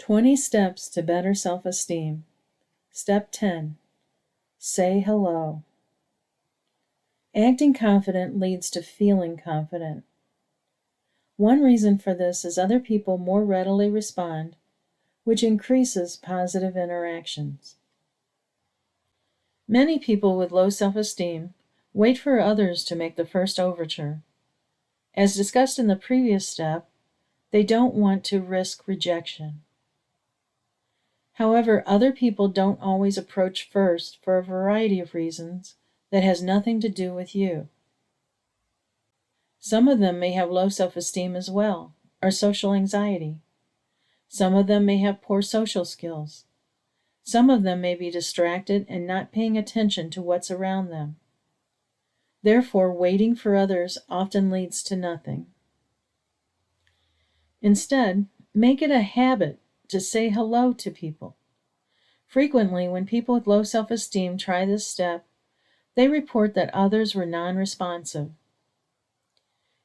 20 Steps to Better Self-Esteem. Step 10. Say hello. Acting confident leads to feeling confident. One reason for this is other people more readily respond, which increases positive interactions. Many people with low self-esteem wait for others to make the first overture. As discussed in the previous step, they don't want to risk rejection. However, other people don't always approach first for a variety of reasons that has nothing to do with you. Some of them may have low self-esteem as well, or social anxiety. Some of them may have poor social skills. Some of them may be distracted and not paying attention to what's around them. Therefore, waiting for others often leads to nothing. Instead, make it a habit to say hello to people. Frequently, when people with low self-esteem try this step, they report that others were non-responsive.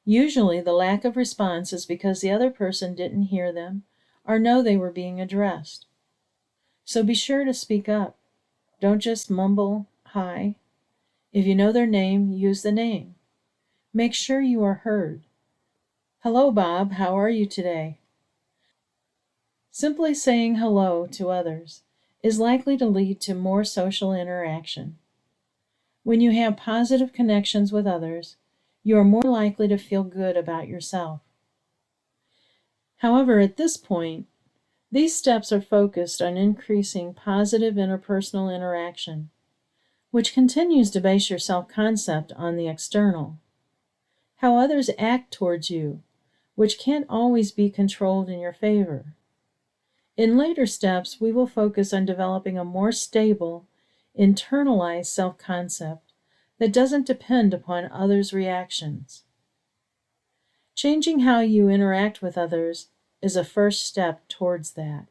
Usually, the lack of response is because the other person didn't hear them or know they were being addressed. So be sure to speak up. Don't just mumble, "Hi." If you know their name, use the name. Make sure you are heard. "Hello, Bob. How are you today?" Simply saying hello to others is likely to lead to more social interaction. When you have positive connections with others, you are more likely to feel good about yourself. However, at this point, these steps are focused on increasing positive interpersonal interaction, which continues to base your self-concept on the external, how others act towards you, which can't always be controlled in your favor. In later steps, we will focus on developing a more stable, internalized self-concept that doesn't depend upon others' reactions. Changing how you interact with others is a first step towards that.